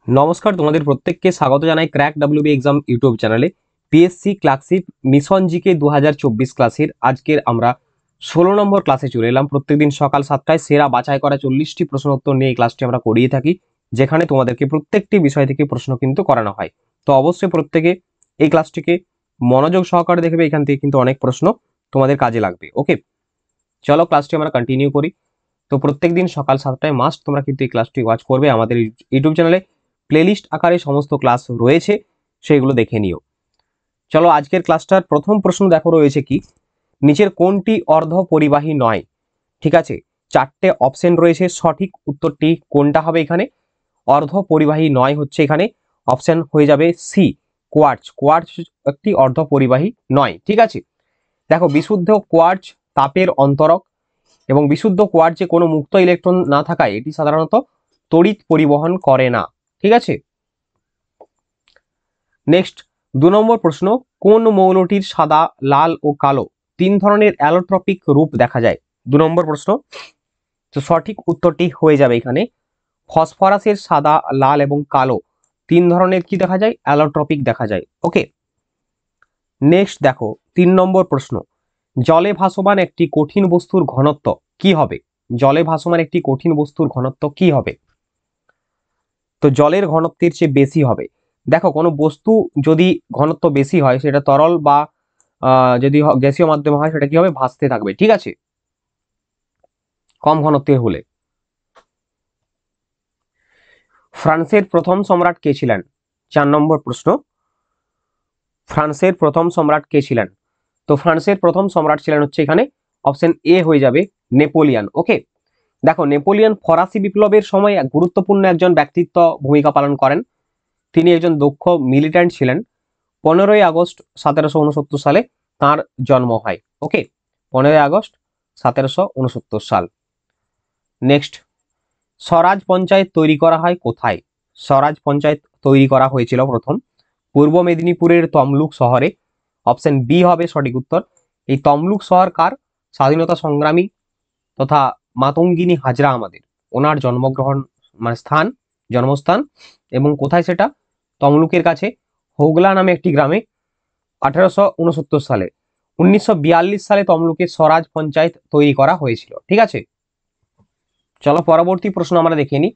নমস্কার, তোমাদের প্রত্যেককে স্বাগত জানাই ক্র্যাক ডাব্লিউবি এক্সাম ইউটিউব চ্যানেলে। পিএসসি ক্লার্কশিপ মিশন জিকে 2024 ক্লাসের আজকের আমরা 16 নম্বর ক্লাসে চলে এলাম। প্রত্যেকদিন সকাল 7টায় সেরা বাছাই করা 40টি প্রশ্ন উত্তর নিয়ে এই ক্লাসটি আমরা করিয়ে থাকি, যেখানে তোমাদেরকে প্রত্যেকটি বিষয় থেকে প্রশ্ন কিন্তু করানো হয়। তো অবশ্যই প্রত্যেকে এই ক্লাসটিকে মনোযোগ সহকারে দেখবে, এখান থেকে কিন্তু অনেক প্রশ্ন তোমাদের কাজে লাগবে। ওকে, চলো ক্লাসটি আমরা কন্টিনিউ করি। তো প্রত্যেকদিন সকাল 7টায় মাস্ট তোমরা কিন্তু এই ক্লাসটি ওয়াচ করবে। আমাদের ইউটিউব চ্যানেলে প্লেলিস্ট আকারে সমস্ত ক্লাস রয়েছে, সেগুলো দেখে নিও। চলো আজকের ক্লাসটার প্রথম প্রশ্ন দেখো রয়েছে কি, নিচের কোনটি অর্ধ পরিবাহী নয়? ঠিক আছে, চারটে অপশন রয়েছে, সঠিক উত্তরটি কোনটা হবে এখানে? অর্ধ পরিবাহী নয় হচ্ছে এখানে অপশন হয়ে যাবে সি, কোয়ার্টজ। কোয়ার্টজ একটি অর্ধ পরিবাহী নয়। ঠিক আছে, দেখো বিশুদ্ধ কোয়ার্টজ তাপের অন্তরক এবং বিশুদ্ধ কোয়ার্টজে কোনো মুক্ত ইলেকট্রন না থাকায় এটি সাধারণত তড়িৎ পরিবহন করে না। ঠিক আছে, নেক্সট 2 নম্বর প্রশ্ন, কোন মৌলটির সাদা, লাল ও কালো 3 ধরনের অ্যালোট্রপিক রূপ দেখা যায়? 2 নম্বর প্রশ্ন। তো সঠিক উত্তরটি হয়ে যাবে এখানে ফসফরাসের সাদা, লাল এবং কালো 3 ধরনের কি দেখা যায়? অ্যালোট্রপিক দেখা যায়। ওকে, নেক্সট দেখো 3 নম্বর প্রশ্ন, জলে ভাসমান একটি কঠিন বস্তুর ঘনত্ব কি হবে? জলে ভাসমান একটি কঠিন বস্তুর ঘনত্ব কি হবে? তো জলের ঘনত্বের চেয়ে বেশি হবে। দেখো কোনো বস্তু যদি ঘনত্ব বেশি হয়, সেটা তরল বা যদি গ্যাসীয় মাধ্যমে হয়, সেটা কি হবে? ভাসতে থাকবে। ঠিক আছে, কম ঘনত্বের হলে। ফ্রান্সের প্রথম সম্রাট কে ছিলেন? 4 নম্বর প্রশ্ন, ফ্রান্সের প্রথম সম্রাট কে ছিলেন? তো ফ্রান্সের প্রথম সম্রাট ছিলেন হচ্ছে এখানে অপশন এ হয়ে যাবে নেপোলিয়ান। ওকে, দেখো নেপোলিয়ান ফরাসি বিপ্লবের সময় এক গুরুত্বপূর্ণ একজন ব্যক্তিত্ব ভূমিকা পালন করেন। তিনি একজন দক্ষ মিলিট্যান্ট ছিলেন। 15ই আগস্ট 1769 সালে তার জন্ম হয়। ওকে, 15ই আগস্ট 1769 সাল। নেক্সট, স্বরাজ পঞ্চায়েত তৈরি করা হয় কোথায়? স্বরাজ পঞ্চায়েত তৈরি করা হয়েছিল প্রথম পূর্ব মেদিনীপুরের তমলুক শহরে। অপশন বি হবে সঠিক উত্তর। এই তমলুক শহর কার? স্বাধীনতা সংগ্রামী তথা মাতঙ্গিনী হাজরা আমাদের, ওনার জন্মগ্রহণ মানে স্থান, জন্মস্থান। এবং কোথায় সেটা? তমলুকের কাছে হোগলা নামে একটি গ্রামে 1869 সালে। 1942 সালে তমলুকে স্বরাজ পঞ্চায়েত তৈরি করা হয়েছিল। ঠিক আছে, চলো পরবর্তী প্রশ্ন আমরা দেখে নিই।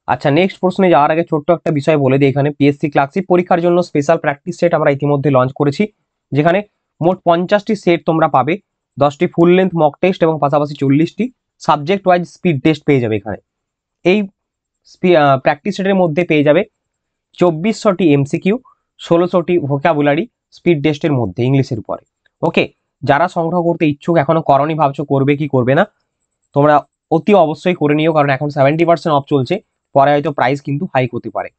আচ্ছা, নেক্সট প্রশ্নে যাওয়ার আগে ছোট্ট একটা বিষয় বলে দিই। এখানে পিএসসি ক্লার্কশিপ পরীক্ষার জন্য স্পেশাল প্র্যাকটিস সেট আমরা ইতিমধ্যে লঞ্চ করেছি, যেখানে মোট 50টি সেট তোমরা পাবে, 10টি ফুল লেন্থ মক টেস্ট এবং পাশাপাশি 40টি সাবজেক্ট ওয়াইজ স্পিড টেস্ট পেয়ে যাবে এখানে। এই প্র্যাকটিস সেটের মধ্যে পেয়ে যাবে 2400টি এমসিকিউ, 1600টি ভোকাবুলারি স্পিড টেস্টের মধ্যে ইংলিশের উপরে। ওকে, যারা সংগ্রহ করতে ইচ্ছুক, এখনো করনি, ভাবছো করবে কি করবে না, তোমরা অতি অবশ্যই করে নিও, কারণ এখন 70% অফ চলছে, পরে হয়তো প্রাইস কিন্তু হাইক হতে পারে।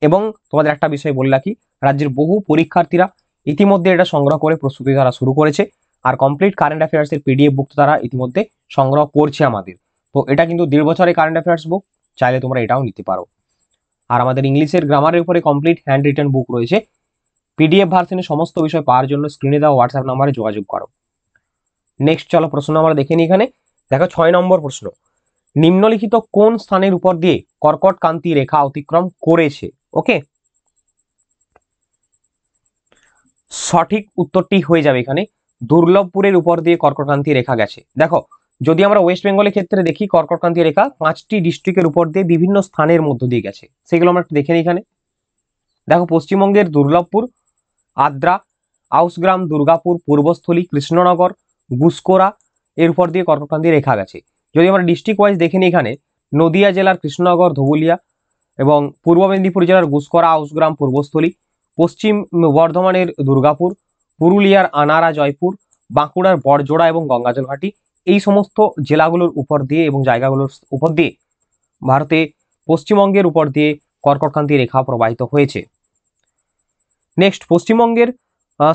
এবং তোমাদের একটা বিষয় বলে রাখি, রাজ্যের বহু পরীক্ষার্থীরা ইতিমধ্যে এটা সংগ্রহ করে প্রস্তুতি তারা শুরু করেছে, আর কমপ্লিট কারেন্ট অ্যাফেয়ার্স এর পিডিএফ বুক তারা ইতিমধ্যে সংগ্রহ করছে আমাদের। তো এটা কিন্তু 1.5 বছরের কারেন্ট অ্যাফেয়ার্স বুক, চাইলে তোমরা এটাও নিতে পারো। আর আমাদের ইংলিশের গ্রামারের উপরে কমপ্লিট হ্যান্ড রিটেন বুক রয়েছে। পিডিএফ ভার্সনে সমস্ত বিষয় পাওয়ার জন্য স্ক্রিনে দেওয়া হোয়াটসঅ্যাপ নাম্বারে যোগাযোগ করো। নেক্সট চলো প্রশ্ন আমরা দেখে নিই। এখানে দেখো 6 নম্বর প্রশ্ন, নিম্নলিখিত কোন স্থানের উপর দিয়ে কর্কট ক্রান্তি রেখা অতিক্রম করেছে? ওকে, সঠিক উত্তরটি হয়ে যাবে এখানে দুর্লভপুরের উপর দিয়ে কর্কটক্রান্তি রেখা গেছে। দেখো যদি আমরা ওয়েস্ট বেঙ্গলের ক্ষেত্রে দেখি, কর্কটক্রান্তি রেখা 5টি ডিস্ট্রিক্টের উপর দিয়ে বিভিন্ন স্থানের মধ্য দিয়ে গেছে, সেগুলো আমরা একটু দেখে নিই। এখানে দেখো পশ্চিমবঙ্গের দুর্লভপুর, আদ্রা, আউসগ্রাম, দুর্গাপুর, পূর্বস্থলী, কৃষ্ণনগর, গুসকোরা এর উপর দিয়ে কর্কটক্রান্তি রেখা গেছে। যদি আমরা ডিস্ট্রিক্ট ওয়াইজ দেখে নিই, এখানে নদিয়া জেলার কৃষ্ণনগর, ধুবুলিয়া এবং পূর্ব মেদিনীপুর জেলার গুসকরা, আউসগ্রাম, পূর্বস্থলী, পশ্চিম বর্ধমানের দুর্গাপুর, পুরুলিয়ার আনাড়া, জয়পুর, বাঁকুড়ার বড়জোড়া এবং গঙ্গাজলঘাটি, এই সমস্ত জেলাগুলোর উপর দিয়ে এবং জায়গাগুলোর উপর দিয়ে ভারতে পশ্চিমবঙ্গের উপর দিয়ে কর্কটক্রান্তি রেখা প্রবাহিত হয়েছে। নেক্সট, পশ্চিমবঙ্গের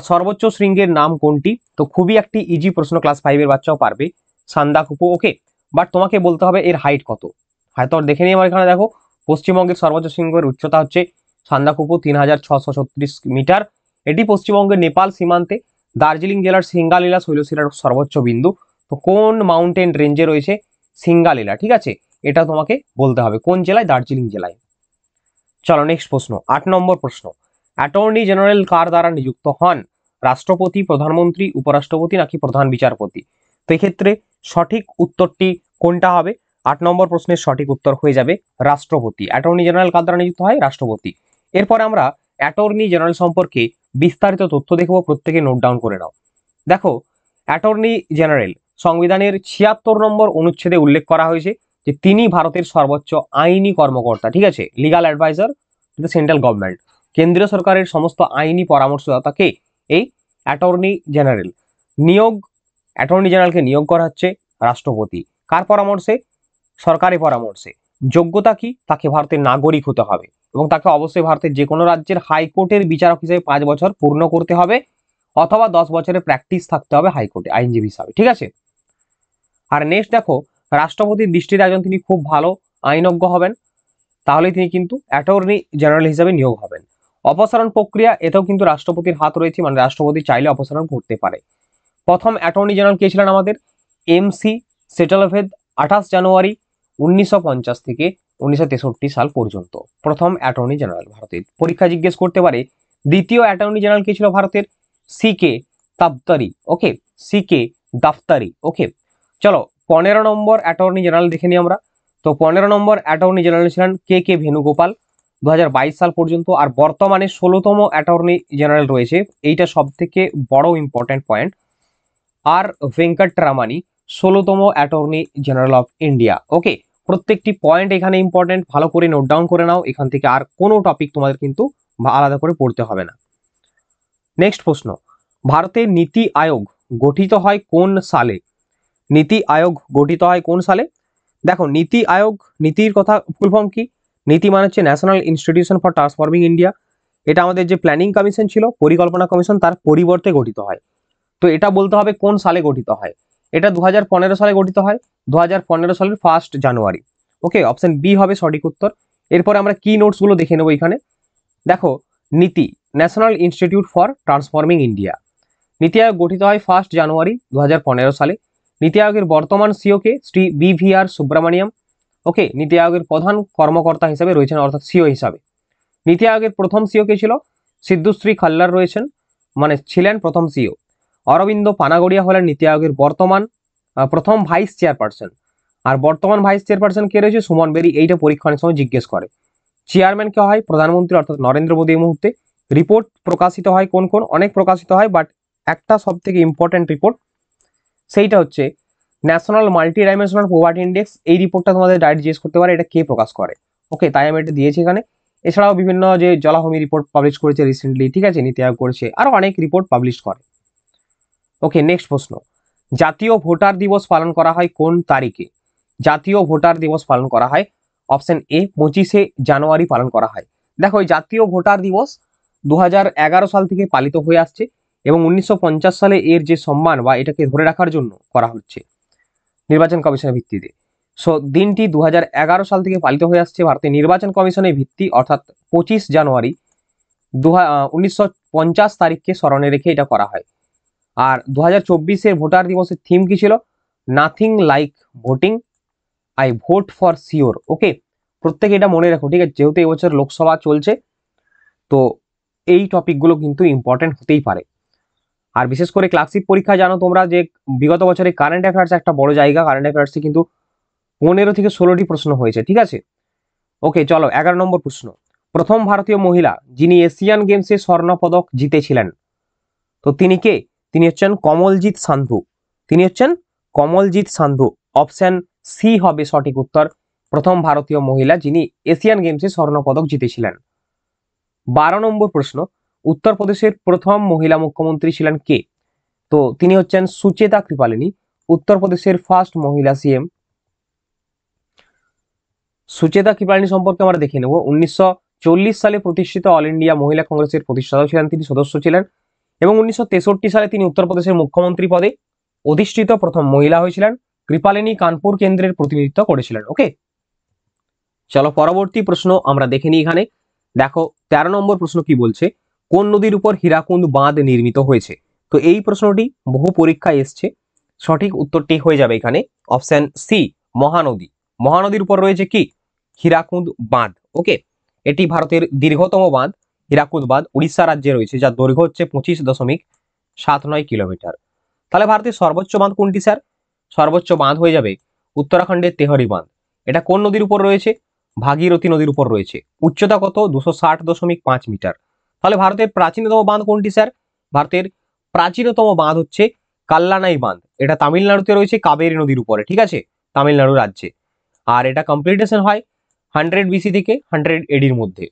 সর্বোচ্চ শৃঙ্গের নাম কোনটি? তো খুবই একটি ইজি প্রশ্ন, ক্লাস 5-এর বাচ্চাও পারবে, সান্দাকফু। ওকে, বাট তোমাকে বলতে হবে এর হাইট কত। হয়তো দেখে নিই আমার এখানে, দেখো পশ্চিমবঙ্গের সর্বোচ্চ শৃঙ্গের উচ্চতা হচ্ছে সান্দাকফু 3636 মিটার। এটি পশ্চিমবঙ্গের নেপাল সীমান্তে দার্জিলিং জেলার সিঙ্গালীলা শৈলশিলার সর্বোচ্চ বিন্দু। তো কোন মাউন্টেন রেঞ্জে রয়েছে? সিঙ্গালীলা। ঠিক আছে, এটা তোমাকে বলতে হবে কোন জেলায়? দার্জিলিং জেলায়। চলো নেক্সট প্রশ্ন, 8 নম্বর প্রশ্ন, অ্যাটর্নি জেনারেল কার দ্বারা নিযুক্ত হন? রাষ্ট্রপতি, প্রধানমন্ত্রী, উপরাষ্ট্রপতি নাকি প্রধান বিচারপতি? তো এক্ষেত্রে সঠিক উত্তরটি কোনটা হবে? 8 নম্বর প্রশ্নের সঠিক উত্তর হয়ে যাবে রাষ্ট্রপতি। অ্যাটর্নি জেনারেল কার দ্বারা নিযুক্ত হয়? রাষ্ট্রপতি। এরপর আমরা অ্যাটর্নি জেনারেল সম্পর্কে বিস্তারিত তথ্য দেখব, প্রত্যেকে নোট ডাউন করে নাও। দেখো, অ্যাটর্নি জেনারেল সংবিধানের 76 নম্বর অনুচ্ছেদে উল্লেখ করা হয়েছে যে তিনি ভারতের সর্বোচ্চ আইনি কর্মকর্তা, ঠিক আছে, legal adviser to the central government. কেন্দ্রীয় সরকারের সমস্ত আইনি পরামর্শদাতাকে এই অ্যাটর্নি জেনারেল নিয়োগ, অ্যাটর্নি জেনারেলকে নিয়োগ করা হচ্ছে রাষ্ট্রপতি। কার পরামর্শে? সরকারি পরামর্শে। যোগ্যতা কি? তাকে ভারতের নাগরিক হতে হবে এবং তাকে অবশ্যই ভারতের যে কোনো রাজ্যের হাইকোর্টের বিচারক হিসেবে 5 বছর পূর্ণ করতে হবে, অথবা 10 বছরের প্র্যাকটিস থাকতে হবে হাইকোর্টে আইনজীবী হিসাবে, ঠিক আছে। আর নেক্সট দেখো, রাষ্ট্রপতির দৃষ্টিতে একজন তিনি খুব ভালো আইনজ্ঞ হবেন, তাহলে তিনি কিন্তু অ্যাটর্নি জেনারেল হিসেবে নিয়োগ হবেন। অপসারণ প্রক্রিয়া, এতেও কিন্তু রাষ্ট্রপতির হাত রয়েছে, মানে রাষ্ট্রপতি চাইলে অপসারণ করতে পারে। প্রথম অ্যাটর্নি জেনারেল কে ছিলেন আমাদের? MC সেটলভেদ, 28 জানুয়ারি 1950 থেকে 1963 সাল পর্যন্ত প্রথম অ্যাটর্নি জেনারেল ভারতের। পরীক্ষা জিজ্ঞেস করতে পারে দ্বিতীয় অ্যাটর্নি জেনারেল কে ছিল ভারতের? CK দাফতারি, ওকে, CK দাফতারি, ওকে। চলো 15 নম্বর অ্যাটর্নি জেনারেল দেখে নিই আমরা। তো 15 নম্বর অ্যাটর্নি জেনারেল ছিলেন KK ভেনুগোপাল, 2022 সাল পর্যন্ত। আর বর্তমানে 16তম অ্যাটর্নি জেনারেল রয়েছে, এইটা সব থেকে বড় ইম্পর্টেন্ট পয়েন্ট, আর ভেঙ্কটরামানি, 16তম attorney general of India, okay. প্রত্যেকটি পয়েন্ট এখানে ইম্পর্টেন্ট, ভালো করে নোট ডাউন করে নাও, এখান থেকে আর কোনো টপিক তোমাদের কিন্তু আলাদা করে পড়তে হবে না। নেক্সট প্রশ্ন, ভারতের নীতি আয়োগ গঠিত হয় কোন সালে? নীতি আয়োগ গঠিত হয় কোন সালে? দেখো, নীতি আয়োগ, নীতির কথা ফুল ফর্ম কি? নীতি মানে হচ্ছে national institution for transforming India. এটা আমাদের যে প্ল্যানিং কমিশন ছিল, পরিকল্পনা কমিশন, তার পরিবর্তে গঠিত হয়। তো এটা বলতে হবে কোন সালে গঠিত হয়। এটা 2015 সালে গঠিত হয়, 2015 সালের 1 জানুয়ারি, ওকে। অপশন বি হবে সঠিক উত্তর। এরপরে আমরা কি নোটস গুলো দেখে নেবো এখানে। দেখো, নীতি, national institute for transforming India. নীতি আয়োগ গঠিত হয় 1 জানুয়ারি 2015 সালে। নীতি আয়োগের বর্তমান সিও কে? শ্রী BVR সুব্রমণিয়াম, ওকে। নীতি আয়োগের প্রধান কর্মকর্তা হিসেবে রয়েছেন, অর্থাৎ সিও হিসাবে। নীতি আয়োগের প্রথম সিও কে ছিল? সিদ্ধুশ্রী খাল্লার রয়েছেন, মানে ছিলেন প্রথম সিও। অরবিন্দ পানাগড়িয়া হলেন নীতি আয়োগের বর্তমান প্রথম ভাইস চেয়ারপারসন। আর বর্তমান ভাইস চেয়ারপারসন কে রয়েছে? সুমন বেরি। এইটা পরীক্ষা অনেক সময় জিজ্ঞেস করে। চেয়ারম্যান কে হয়? প্রধানমন্ত্রী, অর্থাৎ নরেন্দ্র মোদী এই মুহূর্তে। রিপোর্ট প্রকাশিত হয় কোন কোন? অনেক প্রকাশিত হয়, বাট একটা সব থেকে ইম্পর্টেন্ট রিপোর্ট, সেইটা হচ্ছে national multi dimensional poverty index. এই রিপোর্টটা তোমাদের ডাইরেক্ট জিজ্ঞেস করতে পারে এটা কে প্রকাশ করে, ওকে, তাই আমি এটা দিয়েছি এখানে। এছাড়াও বিভিন্ন যে জলাভূমি রিপোর্ট পাবলিশ করেছে রিসেন্টলি, ঠিক আছে, নীতি আয়োগ করেছে, আরো অনেক রিপোর্ট পাবলিশ করে, ওকে। নেক্সট প্রশ্ন, জাতীয় ভোটার দিবস পালন করা হয় কোন তারিখে? জাতীয় ভোটার দিবস পালন করা হয় অপশন এ 25শে জানুয়ারি পালন করা হয়। দেখো, এই জাতীয় ভোটার দিবস 2011 সাল থেকে পালিত হয়ে আসছে এবং 1950 সালে এর যে সম্মান বা এটাকে ধরে রাখার জন্য করা হচ্ছে নির্বাচন কমিশনের ভিত্তিতে। সো দিনটি 2011 সাল থেকে পালিত হয়ে আসছে ভারতের নির্বাচন কমিশনের ভিত্তি, অর্থাৎ 25 জানুয়ারি 1950 তারিখকে স্মরণে রেখে এটা করা হয়। আর 2024-এর ভোটার দিবসের থিম কি ছিল? Nothing like voting, I vote for sure, okay. প্রত্যেকে এটা মনে রাখো, ঠিক আছে, যেহেতু এবছর লোকসভা চলছে, তো এই টপিকগুলো কিন্তু ইম্পর্টেন্ট হতেই পারে। আর বিশেষ করে ক্লাসিক পরীক্ষা জানো তোমরা যে বিগত বছরে কারেন্ট অ্যাফেয়ার্স একটা বড় জায়গা, কারেন্ট অ্যাফেয়ার্সে কিন্তু 15 থেকে 16টি প্রশ্ন হয়েছে, ঠিক আছে, ওকে। চলো 11 নম্বর প্রশ্ন, প্রথম ভারতীয় মহিলা যিনি এশিয়ান গেমসে স্বর্ণ পদক জিতেছিলেন, তো তিনি কে? তিনি হচ্ছেন কমলজিৎ সান্ধু। তিনি হচ্ছেন কমলজিৎ সান্ধু। অপশন সি হবে সঠিক উত্তর, প্রথম ভারতীয় মহিলা যিনি এশিয়ান গেমসে স্বর্ণ পদক জিতেছিলেন। 12 নম্বর প্রশ্ন, উত্তরপ্রদেশের প্রথম মহিলা মুখ্যমন্ত্রী ছিলেন কে? তো তিনি হচ্ছেন সুচেতা কৃপালিনী, উত্তরপ্রদেশের ফার্স্ট মহিলা CM। সুচেতা কৃপালিনী সম্পর্কে আমরা দেখে নেব। 1940 সালে প্রতিষ্ঠিত অল ইন্ডিয়া মহিলা কংগ্রেসের প্রতিষ্ঠাতা ছিলেন, তিনি সদস্য ছিলেন এবং 1963 সালে তিনি উত্তরপ্রদেশের মুখ্যমন্ত্রী পদে অধিষ্ঠিত প্রথম মহিলা হয়েছিলেন। কৃপালিনী কানপুর কেন্দ্রের প্রতিনিধিত্ব করেছিলেন, ওকে। চলো পরবর্তী প্রশ্ন আমরা দেখে নিই এখানে। দেখো 13 নম্বর প্রশ্ন কি বলছে, কোন নদীর উপর হীরাকুন্দ বাঁধ নির্মিত হয়েছে? তো এই প্রশ্নটি বহু পরীক্ষায় এসছে, সঠিক উত্তরটি হয়ে যাবে এখানে অপশন সি, মহানদী। মহানদীর উপর রয়েছে কি? হীরাকুন্দ বাঁধ, ওকে। এটি ভারতের দীর্ঘতম বাঁধ হীরাকুদ বাঁধ উড়িষ্যা রাজ্যে রয়েছে, যার দৈর্ঘ্য হচ্ছে 25.79 কিলোমিটার। তাহলে ভারতের সর্বোচ্চ বাঁধ কোনটি স্যার? সর্বোচ্চ বাঁধ হয়ে যাবে উত্তরাখণ্ডের তেহরি বাঁধ। এটা কোন নদীর উপর রয়েছে? ভাগীরথী নদীর উপর রয়েছে। উচ্চতা কত? 260.5 মিটার। তাহলে ভারতের প্রাচীনতম বাঁধ কোনটি স্যার? ভারতের প্রাচীনতম বাঁধ হচ্ছে কাল্লানাই বাঁধ। এটা তামিলনাড়ুতে রয়েছে কাবেরী নদীর উপরে, ঠিক আছে, তামিলনাড়ু রাজ্যে। আর এটা কমপ্লিটেশন হয় 100 BC থেকে 100 AD-র মধ্যে।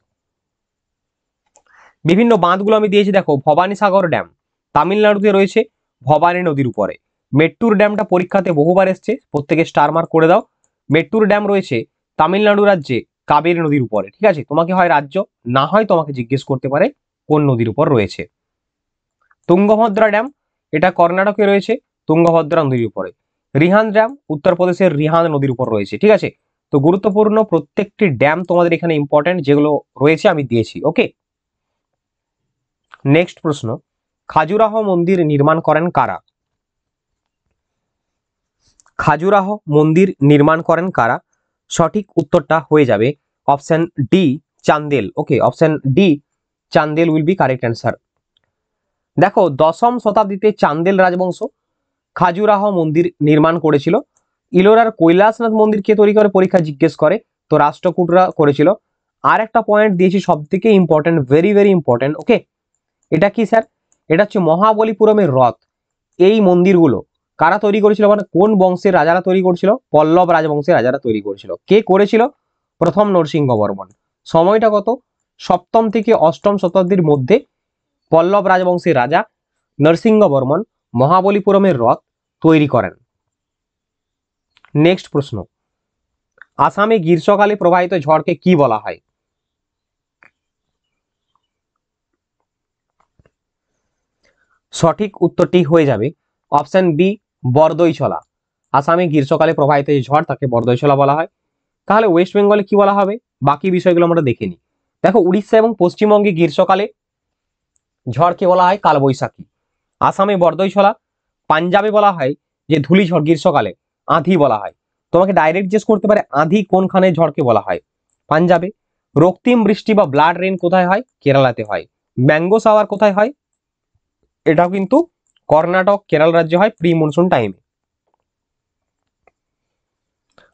বিভিন্ন বাঁধগুলো আমি দিয়েছি, দেখো ভবানী সাগর ড্যাম তামিলনাড়ুতে রয়েছে ভবানী নদীর উপরে। মেট্টুর ড্যামটা পরীক্ষাতে বহুবার এসছে, প্রত্যেকে স্টার মার্ক করে দাও। মেট্টুর ড্যাম রয়েছে তামিলনাড়ু রাজ্যে কাবেরী নদীর উপরে, ঠিক আছে। তোমাকে হয় রাজ্য, না হয় তোমাকে জিজ্ঞেস করতে পারে কোন নদীর উপর রয়েছে। তুঙ্গভদ্রা ড্যাম এটা কর্ণাটকে রয়েছে তুঙ্গভদ্রা নদীর উপরে। রিহান ড্যাম উত্তরপ্রদেশের রিহান নদীর উপর রয়েছে, ঠিক আছে। তো গুরুত্বপূর্ণ প্রত্যেকটি ড্যাম তোমাদের এখানে ইম্পর্টেন্ট যেগুলো রয়েছে আমি দিয়েছি, ওকে। নেক্সট প্রশ্ন, খাজুরাহ মন্দির নির্মাণ করেন কারা? খাজুরাহ মন্দির নির্মাণ করেন কারা? সঠিক উত্তরটা হয়ে যাবে option D Chandel, okay. Option D Chandel will be correct answer. দেখো 10ম শতাব্দীতে চান্দেল রাজবংশ খাজুরাহ মন্দির নির্মাণ করেছিল। ইলোরার কৈলাসনাথ মন্দির কে তৈরি করে পরীক্ষা জিজ্ঞেস করে, তো রাষ্ট্রকূটরা করেছিল। আর একটা পয়েন্ট দিয়েছি সব থেকে ইম্পর্টেন্ট, ভেরি ভেরি ইম্পর্টেন্ট, ওকে। এটা কি স্যার? এটা হচ্ছে মহাবলীপুরমের রথ। এই মন্দিরগুলো কারা তৈরি করেছিল, মানে কোন বংশের রাজারা তৈরি করেছিল? পল্লব রাজবংশের রাজারা তৈরি করেছিল। কে করেছিল? প্রথম নরসিংহ বর্মন। সময়টা কত? 7ম থেকে 8ম শতাব্দীর মধ্যে পল্লব রাজবংশের রাজা নরসিংহ বর্মন মহাবলীপুরমের রথ তৈরি করেন। নেক্সট প্রশ্ন, আসামে গ্রীষ্মকালে প্রবাহিত ঝড়কে কি বলা হয়? সঠিক উত্তরটি হয়ে যাবে অপশন বি বরদৈছলা। আসামে গ্রীষ্মকালে প্রবাহিত যে ঝড় তাকে বরদৈছলা বলা হয়। তাহলে ওয়েস্ট বেঙ্গলে কি বলা হবে? বাকি বিষয়গুলো আমরা দেখে নিই। দেখো উড়িষ্যা এবং পশ্চিমবঙ্গে গ্রীষ্মকালে ঝড়কে বলা হয় কালবৈশাখী, আসামে বরদৈছলা। পাঞ্জাবে বলা হয় যে ধূলিঝড় গ্রীষ্মকালে আঁধি বলা হয়। তোমাকে ডাইরেক্ট জিজ্ঞেস করতে পারে আঁধি কোনখানে ঝড়কে বলা হয়? পাঞ্জাবে। রক্তিম বৃষ্টি বা ব্লাড রেন কোথায় হয়? কেরালাতে হয়। ম্যাঙ্গো শাওয়ার কোথায় হয়? এটাও কিন্তু কর্ণাটক কেরল রাজ্যে হয় প্রি মনসুন টাইমে।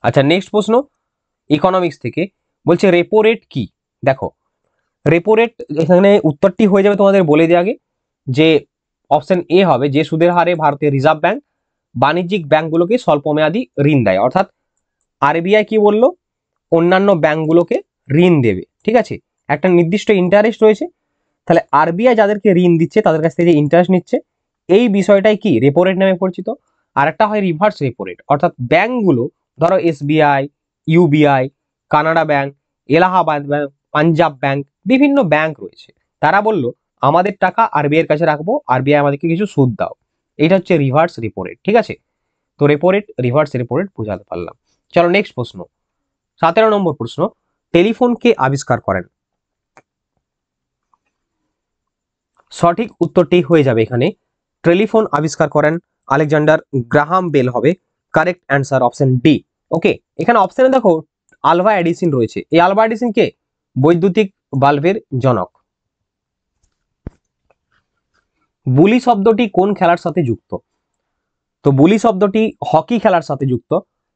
আচ্ছা নেক্সট প্রশ্ন ইকোনমিক্স থেকে, বলছে রেপো রেট কি? দেখো রেপো রেট এখানে উত্তরটি হয়ে যাবে তোমাদের বলে দিয়ে আগে, যে অপশন এ হবে যে সুদের হারে ভারতের রিজার্ভ ব্যাংক বাণিজ্যিক ব্যাংকগুলোকে স্বল্পমেয়াদী ঋণ দেয়। অর্থাৎ আরবিআই কি বললো? অন্যান্য ব্যাংকগুলোকে ঋণ দেবে, ঠিক আছে। একটা নির্দিষ্ট ইন্টারেস্ট রয়েছে, তাহলে আরবিআই যাদেরকে ঋণ দিচ্ছে তাদের কাছ থেকে যে ইন্টারেস্ট নিচ্ছে এই বিষয়টাই কি রেপো রেট নামে পরিচিত। আর একটা হয় রিভার্স রেপো রেট, অর্থাৎ ব্যাংকগুলো ধরো SBI, UBI, Canada bank, Allahabad bank, Punjab bank, বিভিন্ন ব্যাংক রয়েছে, তারা বলল আমাদের টাকা আরবিআই এর কাছে রাখবো, আরবিআই আমাদেরকে কিছু সুদ দাও। এটা হচ্ছে রিভার্স রেপো রেট, ঠিক আছে। তো repo rate reverse repo rate বোঝাতে পারলাম। চলো নেক্সট প্রশ্ন, 17 নম্বর প্রশ্ন, টেলিফোন কে আবিষ্কার করেন? সঠিক উত্তরটি হয়ে যাবে এখানে টেলিফোন আবিষ্কার করেন আলেকজান্ডার গ্রাহাম বেল হবে কারেক্ট অ্যান্সার অপশন ডি, ওকে। এখানে অপশনে দেখো আলভা এডিসন রয়েছে। এই আলভা এডিসন কে? বৈদ্যুতিক বাল্বের জনক। বুলি শব্দটি কোন খেলার সাথে যুক্ত? তো বুলি শব্দটি হকি খেলার সাথে যুক্ত।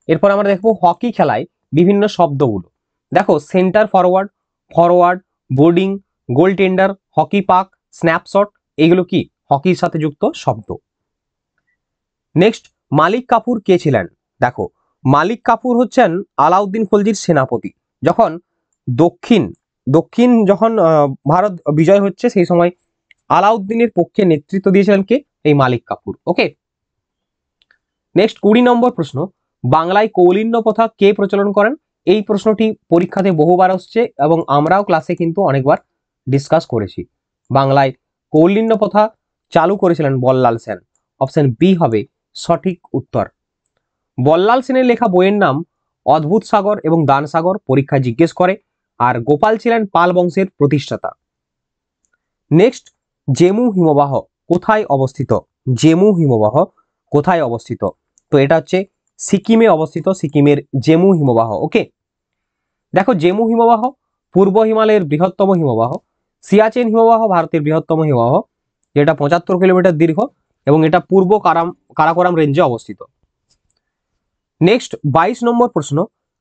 এরপর আমরা দেখবো হকি খেলায় বিভিন্ন শব্দগুলো। দেখো সেন্টার ফরওয়ার্ড, ফরওয়ার্ড, বোর্ডিং, গোল টেন্ডার, হকি পাক, স্ন্যাপশট, এগুলো কি হকির সাথে যুক্ত শব্দ। নেক্সট মালিক কাফুর কে ছিলেন? দেখো মালিক কাফুর হচ্ছেন আলাউদ্দিন খলজির সেনাপতি। যখন দক্ষিণ দক্ষিণ যখন ভারত বিজয় হচ্ছে সেই সময় আলাউদ্দিনের পক্ষে নেতৃত্ব দিয়েছিলেন কে? এই মালিক কাফুর, ওকে। নেক্সট 20 নম্বর প্রশ্ন, বাংলায় কৌলিন্য প্রথা কে প্রচলন করেন? এই প্রশ্নটি পরীক্ষাতে বহুবার আসছে এবং আমরাও ক্লাসে কিন্তু অনেকবার ডিসকাস করেছি। বাংলায় কৌলিন্য প্রথা চালু করেছিলেন বল্লাল সেন। অপশন বি হবে সঠিক উত্তর। বল্লাল সেনের লেখা বইয়ের নাম অদ্ভুত সাগর এবং দান সাগর, পরীক্ষা জিজ্ঞেস করে। আর গোপাল ছিলেন পাল বংশের প্রতিষ্ঠাতা। নেক্সট জেমু হিমবাহ কোথায় অবস্থিত? জেমু হিমবাহ কোথায় অবস্থিত? তো এটা হচ্ছে সিকিমে অবস্থিত, সিকিমের জেমু হিমবাহ, ওকে। দেখো জেমু হিমবাহ পূর্ব হিমালয়ের বৃহত্তম হিমবাহ। সিয়াচেন হিমবাহ ভারতের বৃহত্তম হিমবাহ, যেটা 75 কিলোমিটার দীর্ঘ এবং এটা পূর্ব কারাকোরাম রেঞ্জে অবস্থিত। নেক্সট 22 নম্বর প্রশ্ন,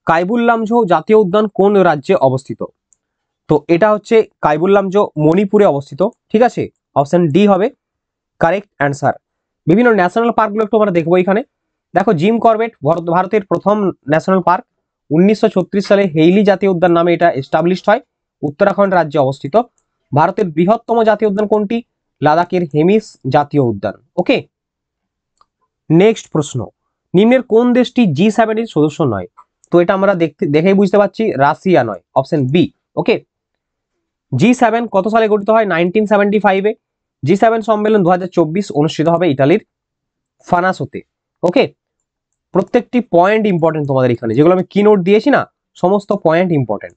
কাইবুল লামজো জাতীয় উদ্যান কোন রাজ্যে অবস্থিত? তো এটা হচ্ছে কাইবুল লামজো মণিপুরে অবস্থিত, ঠিক আছে। অপশন ডি হবে কারেক্ট অ্যান্সার। বিভিন্ন ন্যাশনাল পার্কগুলো একটু আমরা দেখবো এখানে। দেখো জিম করবেট ভারতের প্রথম ন্যাশনাল পার্ক, 1936 সালে হেইলি জাতীয় উদ্যান নামে এটা এস্টাবলিশড হয়, উত্তরাখণ্ড রাজ্যে অবস্থিত। ভারতের বৃহত্তম জাতীয় উদ্যান কোনটি? লাদাখের হেমিস জাতীয় উদ্যান। ওকে, নেক্সট প্রশ্ন, নিম্নের কোন দেশটি G7 এর সদস্য নয়? তো এটা আমরা দেখেই বুঝতে পারছি রাশিয়া নয়, অপশন বি। ওকে, G7 কত সালে গঠিত হয়? 1975-এ। G7 সম্মেলন 2024 অনুষ্ঠিত হবে ইতালির ফানাসোতে। ওকে, প্রত্যেকটি পয়েন্ট ইম্পর্টেন্ট তোমাদের এখানে, যেগুলো আমি কিনোট দিয়েছি না, সমস্ত পয়েন্ট ইম্পর্টেন্ট।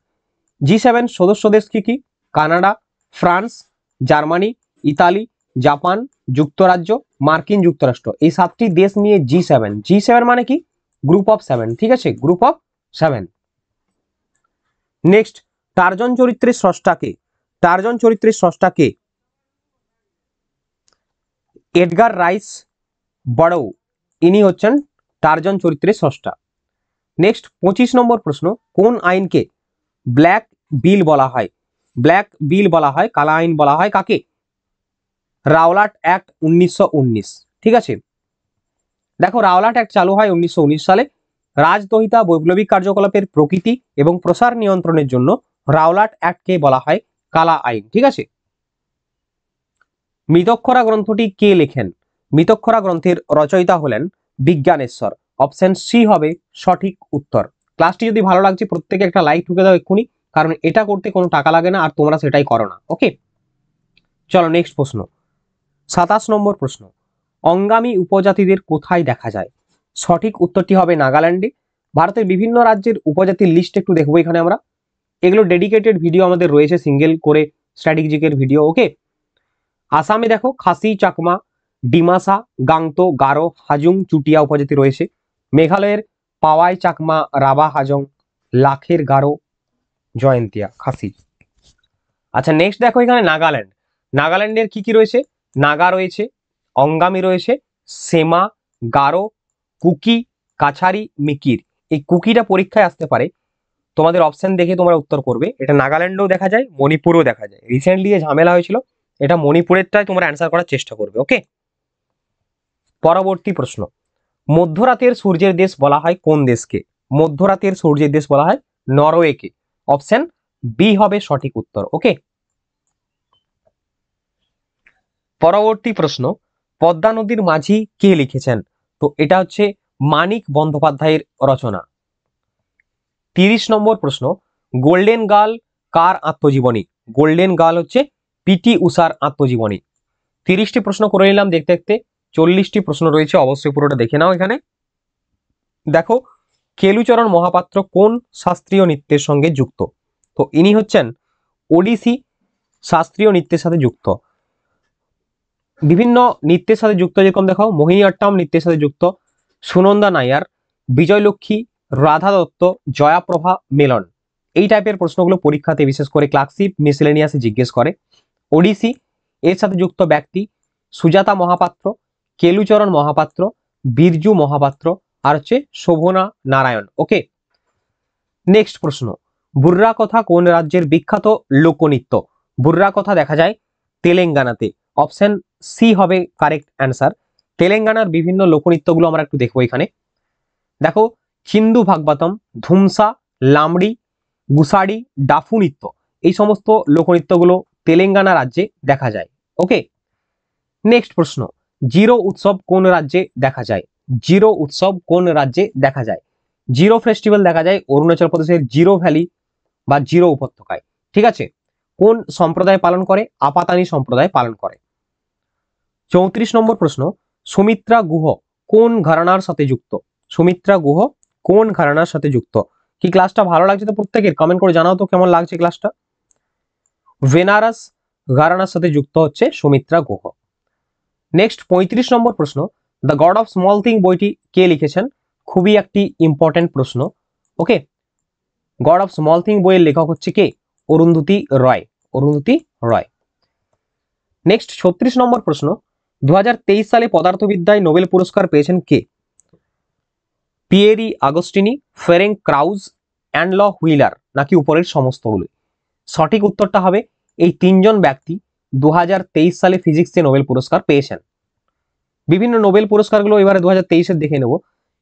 G7 সদস্য দেশ কি কি? Canada, France, Germany, Italy, Japan, যুক্তরাজ্য, মার্কিন যুক্তরাষ্ট্র। এই 7টি দেশ নিয়ে G7 মানে কি? গ্রুপ অফ 7, ঠিক আছে, গ্রুপ অফ 7। নেক্সট, টার্জন চরিত্রের স্রষ্টা কে? টার্জন চরিত্রের স্রষ্টা কে? এডগার রাইস বারো, ইনি হচ্ছেন টার্জন চরিত্রের স্রষ্টা। নেক্সট 25 নম্বর প্রশ্ন, কোন আইনকে ব্ল্যাক বিল বলা হয়? ব্ল্যাক বিল বলা হয়, কালা আইন বলা হয় কাকে? রাওলাট অ্যাক্ট 1919, ঠিক আছে। দেখো রাওলাট অ্যাক্ট চালু হয় 1919 সালে। রাজদহিতা বৈপ্লবিক কার্যকলাপের প্রকৃতি এবং প্রসার নিয়ন্ত্রণের জন্য রাওলাট অ্যাক্টকে বলা হয় কালা আইন, ঠিক আছে। মৃতক্ষরা গ্রন্থটি কে লেখেন? মৃতক্ষরা গ্রন্থের রচয়িতা হলেন বিজ্ঞানেশ্বর। অপশন সি হবে সঠিক উত্তর। ক্লাসটি যদি ভালো লাগছে প্রত্যেকে একটা লাইক ঠুকে দাও এক্ষুনি, কারণ এটা করতে কোনো টাকা লাগে না আর তোমরা সেটাই করো না। ওকে, চলো নেক্সট প্রশ্ন, 27 নম্বর প্রশ্ন, অঙ্গামী উপজাতিদের কোথায় দেখা যায়? সঠিক উত্তরটি হবে নাগাল্যান্ডে। ভারতের বিভিন্ন রাজ্যের উপজাতির লিস্ট একটু দেখবো এখানে আমরা, এগুলো ডেডিকেটেড ভিডিও আমাদের রয়েছে, সিঙ্গেল করে স্ট্র্যাটেজিকের ভিডিও। ওকে, আসামে দেখো খাসি, চাকমা, ডিমাসা, গাংতো, গারো, হাজং, চুটিয়া উপজাতি রয়েছে। মেঘালয়ের পাওয়াই, চাকমা, রাভা, হাজং, লাখের, গারো, জয়ন্তিয়া, খাসি। আচ্ছা নেক্সট দেখো এখানে নাগাল্যান্ড। নাগাল্যান্ডের কি কি রয়েছে? নাগা রয়েছে, অঙ্গামী রয়েছে, সেমা, গারো, কুকি, কাছারি, মিকির। এই কুকিটা পরীক্ষায় আসতে পারে, তোমাদের অপশন দেখে তোমরা উত্তর করবে। এটা নাগাল্যান্ডেও দেখা যায়, মণিপুরেও দেখা যায়। রিসেন্টলি যে ঝামেলা হয়েছিল, এটা মণিপুরেরটাই তোমরা অ্যান্সার করার চেষ্টা করবে। ওকে, পরবর্তী প্রশ্ন, মধ্যরাতের সূর্যের দেশ বলা হয় কোন দেশকে? মধ্যরাতের সূর্যের দেশ বলা হয় নরওয়েকে। অপশন বি হবে সঠিক উত্তর। ওকে, পরবর্তী প্রশ্ন, পদ্মা নদীর মাঝি কে লিখেছেন? তো এটা হচ্ছে মানিক বন্দ্যোপাধ্যায়ের রচনা। 30 নম্বর প্রশ্ন, গোল্ডেন গার্ল কার আত্মজীবনী? গোল্ডেন গার্ল হচ্ছে পিটি উষার আত্মজীবনী। 30টি প্রশ্ন করে নিলাম, দেখতে দেখতে 40টি প্রশ্ন রয়েছে, অবশ্যই পুরোটা দেখে নাও। এখানে দেখো কেলুচরণ মহাপাত্র কোন শাস্ত্রীয় নৃত্যের সঙ্গে যুক্ত? তো ইনি হচ্ছেন ওডিসি শাস্ত্রীয় নৃত্যের সাথে যুক্ত। বিভিন্ন নৃত্যের সাথে যুক্ত, যেরকম দেখো মোহিনীঅট্টম নৃত্যের সাথে যুক্ত সুনন্দা নায়ার, বিজয়লক্ষ্মী, রাধা দত্ত, জয়াপ্রভা, মেলন। এই টাইপের প্রশ্নগুলো পরীক্ষাতে বিশেষ করে ক্লাসিক মিসেলেনিয়াসে জিজ্ঞেস করে। ওডিসি এর সাথে যুক্ত ব্যক্তি সুজাতা মহাপাত্র, কেলুচরণ মহাপাত্র, বীরজু মহাপাত্র, আর হচ্ছে শোভনা নারায়ণ। ওকে, নেক্সট প্রশ্ন, বুর্রা কথা কোন রাজ্যের বিখ্যাত লোকনৃত্য? বুর্রা কথা দেখা যায় তেলেঙ্গানাতে। অপশন সি হবে কারেক্ট অ্যান্সার। তেলেঙ্গানার বিভিন্ন লোকনৃত্যগুলো আমরা একটু দেখবো এখানে। দেখো চিন্দু ভাগবতম, ধুমসা, লামড়ি, গুসাড়ি, ডাফু নৃত্য, এই সমস্ত লোকনৃত্যগুলো তেলেঙ্গানা রাজ্যে দেখা যায়। ওকে, নেক্সট প্রশ্ন, জিরো উৎসব কোন রাজ্যে দেখা যায়? জিরো উৎসব কোন রাজ্যে দেখা যায়? জিরো ফেস্টিভ্যাল দেখা যায় অরুণাচল প্রদেশের জিরো ভ্যালি বা জিরো উপত্যকায়, ঠিক আছে। কোন সম্প্রদায় পালন করে? আপাতানি সম্প্রদায় পালন করে। 34 নম্বর প্রশ্ন, সুমিত্রা গুহ কোন ঘরানার সাথে যুক্ত? সুমিত্রা গুহ কোন ঘরানার সাথে যুক্ত? কি ক্লাসটা ভালো লাগছে তো প্রত্যেকের? কমেন্ট করে জানাও তো কেমন লাগছে ক্লাসটা। বেনারস ঘরানার সাথে যুক্ত হচ্ছে সুমিত্রা গুহ। নেক্সট 35 নম্বর প্রশ্ন, the god of small thing বইটি কে লিখেছেন? খুবই একটি ইম্পর্টেন্ট প্রশ্ন। ওকে, গড অফ স্মল থিং বইয়ের লেখক হচ্ছে কে? অরুন্ধতী রয়। অরুন্ধতী রয়। নেক্সট 36 নম্বর প্রশ্ন, 2023 সালে পদার্থবিদ্যায় নোবেল পুরস্কার পেয়েছেন কে? পিয়েরি আগস্টিনি, ফেরেঙ্ক ক্রাউজ, অ্যান্ডল হুইলার, নাকি উপরের সমস্তগুলো? সঠিক উত্তরটা হবে এই তিনজন ব্যক্তি 2023 সালে ফিজিক্সে নোবেল পুরস্কার পেয়েছেন। বিভিন্ন নোবেল পুরস্কারগুলো এবারে 2023-এর দেখে নেব।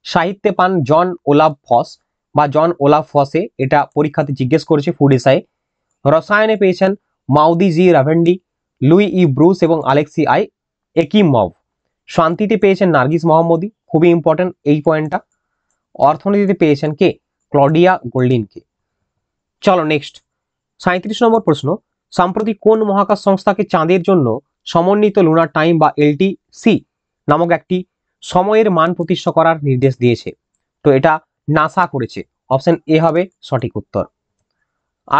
সাহিত্যে পান জন ওলাভ ফস বা জন ওলাভ ফসে, এটা পরীক্ষাতে জিজ্ঞেস করেছে ফুড এসাই। রসায়নে পেয়েছেন মাউদি জি রাভেন্ডি, লুই ই ব্রুস এবং আলেক্সি আই একিমভ। শান্তিতে পেয়েছেন নার্গিস মোহাম্মদী, খুবই ইম্পর্টেন্ট এই পয়েন্টটা। অর্থনীতিতে পেয়েছেন কে? ক্লডিয়া গোল্ডিনকে। চলো নেক্সট 37 নম্বর প্রশ্ন, সম্প্রতি কোন মহাকাশ সংস্থাকে চাঁদের জন্য সমন্বিত লুনার টাইম বা এলটিসি নামক একটি সময়ের মান প্রতিষ্ঠা করার নির্দেশ দিয়েছে? তো এটা নাসা করেছে। অপশন এ হবে সঠিক উত্তর।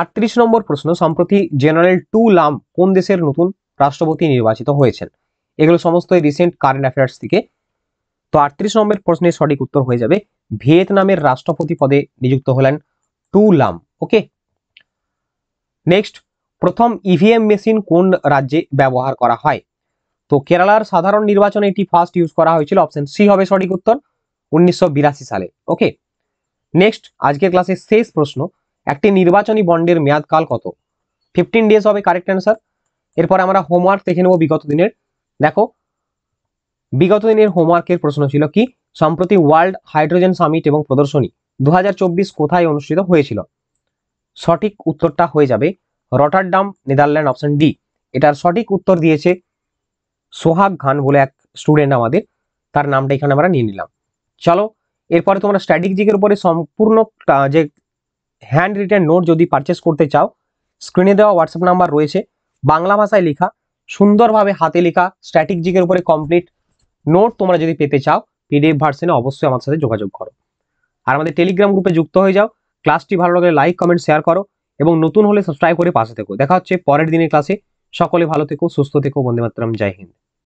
38 নম্বর প্রশ্ন, সম্প্রতি জেনারেল টু লাম কোন দেশের নতুন রাষ্ট্রপতি নির্বাচিত হয়েছেন? এগুলো সমস্ত রিসেন্ট কারেন্ট অ্যাফেয়ার্স থেকে। তো 38 নম্বর প্রশ্নের সঠিক উত্তর হয়ে যাবে ভিয়েতনামের রাষ্ট্রপতি পদে নিযুক্ত হলেন টু লাম। ওকে। নেক্সট, প্রথম ইভিএম মেশিন কোন রাজ্যে ব্যবহার করা হয়? তো কেরালার সাধারণ নির্বাচনে এটি ফার্স্ট ইউজ করা হয়েছিল। অপশন সি হবে সঠিক উত্তর, 1982 সালে। ওকে। নেক্সট, আজকের ক্লাসের শেষ প্রশ্ন, একটি নির্বাচনী বন্ডের মেয়াদকাল কত? 15 ডেজ হবে কারেক্ট অ্যান্সার। এরপরে আমরা হোমওয়ার্ক দেখে নেব বিগত দিনের। দেখো, বিগত দিনের হোমওয়ার্কের প্রশ্ন ছিল কি, সম্প্রতি ওয়ার্ল্ড হাইড্রোজেন সামিট এবং প্রদর্শনী 2024 কোথায় অনুষ্ঠিত হয়েছিল? সঠিক উত্তরটা হয়ে যাবে রটারডাম, নেদারল্যান্ড। Option D. এটার সঠিক উত্তর দিয়েছে সোহাগ খান বলে এক স্টুডেন্ট আমাদের, তার নামটা এখানে আমরা নিয়ে নিলাম। চলো, এরপরে তোমরা স্ট্র্যাটেজিকের উপরে সম্পূর্ণ যে হ্যান্ড রিটেন নোট যদি পারচেস করতে চাও, স্ক্রিনে দেওয়া হোয়াটসঅ্যাপ নাম্বার রয়েছে, বাংলা ভাষায় লেখা সুন্দরভাবে হাতে লেখা স্ট্র্যাটেজিকের উপরে কমপ্লিট নোট তোমরা যদি পেতে চাও পিডিএফ ভার্সনে, অবশ্যই আমার সাথে যোগাযোগ করো। আর আমাদের টেলিগ্রাম গ্রুপে যুক্ত হয়ে যাও। ক্লাসটি ভালো লাগলে লাইক, কমেন্ট, শেয়ার করো এবং নতুন হলে সাবস্ক্রাইব করে পাশে থেকো। দেখা হচ্ছে পরের দিনের ক্লাসে। সকলে ভালো থেকো, সুস্থ থেকো। বন্দে মাতরম। জয় হিন্দ।